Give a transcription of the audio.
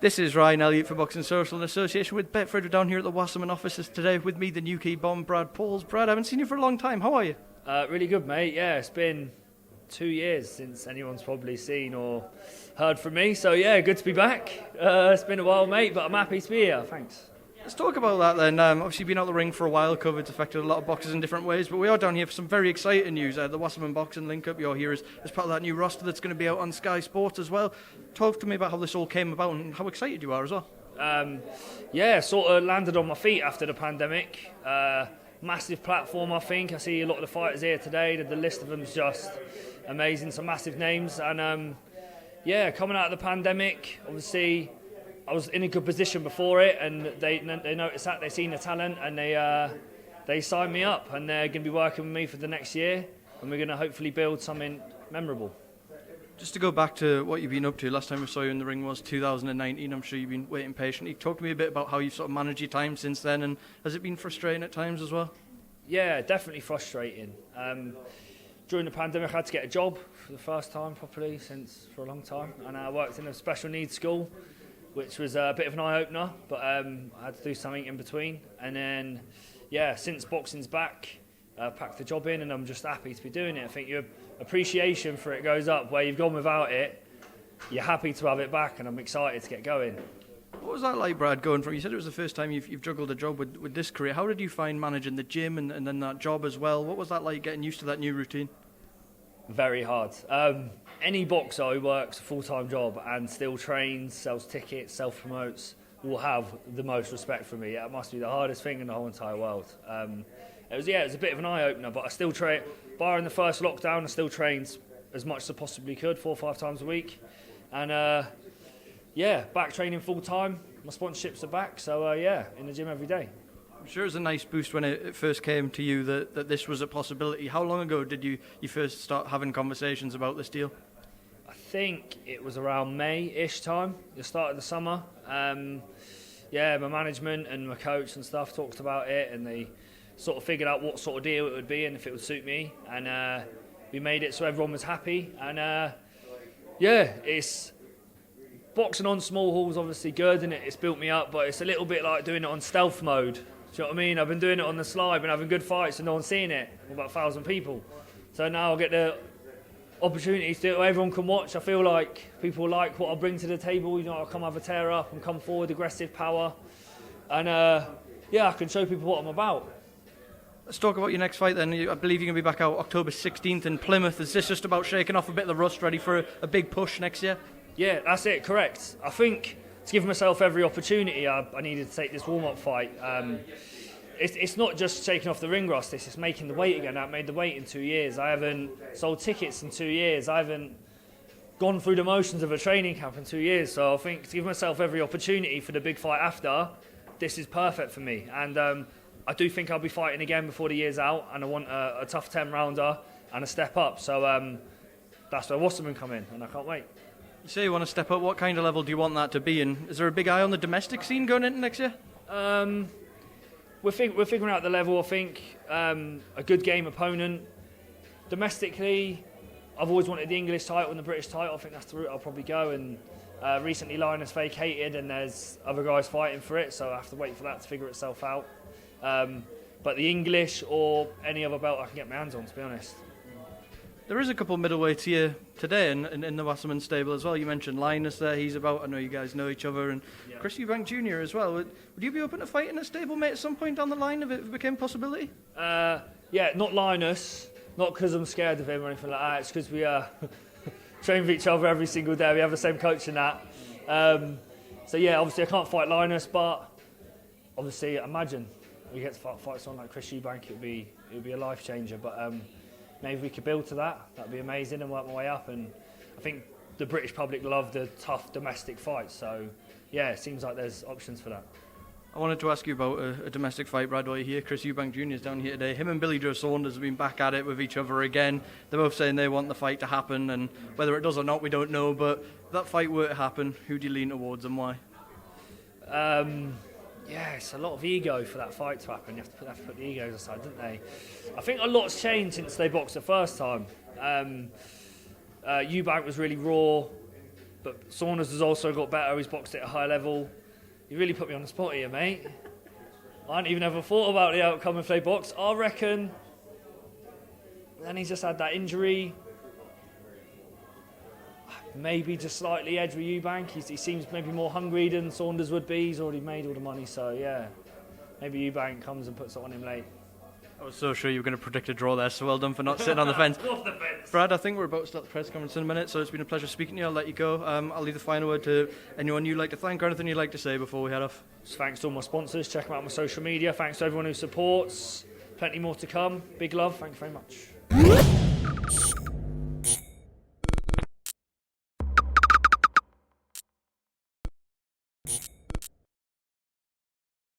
This is Ryan Elliott for Boxing Social in association with Betfred. We're down here at the Wasserman offices today. With me, the new key bomb, Brad Pauls. Brad, I haven't seen you for a long time. How are you? Really good, mate. Yeah, it's been 2 years since anyone's probably seen or heard from me. So, yeah, good to be back. It's been a while, mate, but I'm happy to be here. Thanks. Let's talk about that then. Obviously, you've been out the ring for a while. COVID's affected a lot of boxers in different ways, but we are down here for some very exciting news. The Wasserman Boxing link-up, you're here as part of that new roster that's going to be out on Sky Sports as well. Talk to me about how this all came about and how excited you are as well. Yeah, sort of landed on my feet after the pandemic. Massive platform, I think. I see a lot of the fighters here today. The list of them is just amazing. Some massive names. And, yeah, coming out of the pandemic, obviously, I was in a good position before it, and they noticed that, they seen the talent, and they signed me up, and they're going to be working with me for the next year, and we're going to hopefully build something memorable. Just to go back to what you've been up to, last time we saw you in the ring was 2019. I'm sure you've been waiting patiently. Talk to me a bit about how you've sort of managed your time since then, and has it been frustrating at times as well? Yeah, definitely frustrating. During the pandemic, I had to get a job for the first time properly for a long time, and I worked in a special needs school, which was a bit of an eye-opener, but I had to do something in between. And then, yeah, since boxing's back, I packed the job in, and I'm just happy to be doing it. I think your appreciation for it goes up. Where you've gone without it, you're happy to have it back, and I'm excited to get going. What was that like, Brad, going from, you said it was the first time you've juggled a job with this career. How did you find managing the gym and then that job as well? What was that like, getting used to that new routine? Very hard. Any boxer who works a full-time job and still trains, sells tickets, self-promotes, will have the most respect for me. It must be the hardest thing in the whole entire world. It was a bit of an eye-opener, but I still train. Barring the first lockdown, I still trained as much as I possibly could, 4 or 5 times a week. And yeah, back training full-time. My sponsorships are back, so yeah, in the gym every day. I'm sure it was a nice boost when it first came to you that this was a possibility. How long ago did you first start having conversations about this deal? I think it was around May-ish time, the start of the summer. Yeah, my management and my coach and stuff talked about it, and they sort of figured out what sort of deal it would be and if it would suit me. And we made it so everyone was happy. And yeah, it's boxing on small halls obviously good, and it's built me up, but it's a little bit like doing it on stealth mode. Do you know what I mean? I've been doing it on the slide, been having good fights and no one's seeing it. About 1,000 people. So now I'll get the opportunity to do it where everyone can watch. I feel like people like what I bring to the table. You know, I'll come have a tear up and come forward, aggressive power. And yeah, I can show people what I'm about. Let's talk about your next fight then. I believe you're going to be back out October 16th in Plymouth. Is this just about shaking off a bit of the rust, ready for a big push next year? Yeah, that's it, correct. I think to give myself every opportunity, I needed to take this warm-up fight. It's not just shaking off the ring rust, it's making the weight again. I've made the weight in 2 years. I haven't sold tickets in 2 years. I haven't gone through the motions of a training camp in 2 years. So I think to give myself every opportunity for the big fight after, this is perfect for me. And I do think I'll be fighting again before the year's out, and I want a tough 10-rounder and a step up. So that's where Wasserman come in, and I can't wait. You say you want to step up. What kind of level do you want that to be? And is there a big eye on the domestic scene going into next year? We're figuring out the level. I think a good game opponent. Domestically, I've always wanted the English title and the British title. I think that's the route I'll probably go. And recently, Linus vacated, and there's other guys fighting for it. So I have to wait for that to figure itself out. But the English or any other belt I can get my hands on, to be honest. There is a couple of middleweights here today in the Wasserman stable as well. You mentioned Linus there, he's about, I know you guys know each other, and yeah. Chris Eubank Jr. as well. Would you be open to fighting a stablemate at some point down the line if it became a possibility? Yeah, not Linus, not because I'm scared of him or anything like that, it's because we train with each other every single day, we have the same coach and that. So yeah, obviously I can't fight Linus, but obviously imagine we get to fight someone like Chris Eubank, it would be a life changer. But maybe we could build to that. That'd be amazing, and work my way up. And I think the British public love the tough domestic fights. So yeah, it seems like there's options for that. I wanted to ask you about a domestic fight, Brad, while you're here. Chris Eubank Jr. is down here today. Him and Billy Joe Saunders have been back at it with each other again. They're both saying they want the fight to happen, and whether it does or not, we don't know. But if that fight were to happen, who do you lean towards and why? Yeah, it's a lot of ego for that fight to happen. You have to put the egos aside, don't they? I think a lot's changed since they boxed the first time. Eubank was really raw, But Saunders has also got better. He's boxed at a high level. You really put me on the spot here, mate. I hadn't even ever thought about the outcome if they box. I reckon. Then he's just had that injury. Maybe just slightly edge with Eubank. He seems maybe more hungry than Saunders would be. He's already made all the money, so yeah. Maybe Eubank comes and puts it on him late. I was so sure you were going to predict a draw there, so well done for not sitting on the fence. Off the fence. Brad, I think we're about to start the press conference in a minute, so it's been a pleasure speaking to you. I'll let you go. I'll leave the final word to anyone you'd like to thank or anything you'd like to say before we head off. Just thanks to all my sponsors. Check them out on my social media. Thanks to everyone who supports. Plenty more to come. Big love. Thank you very much.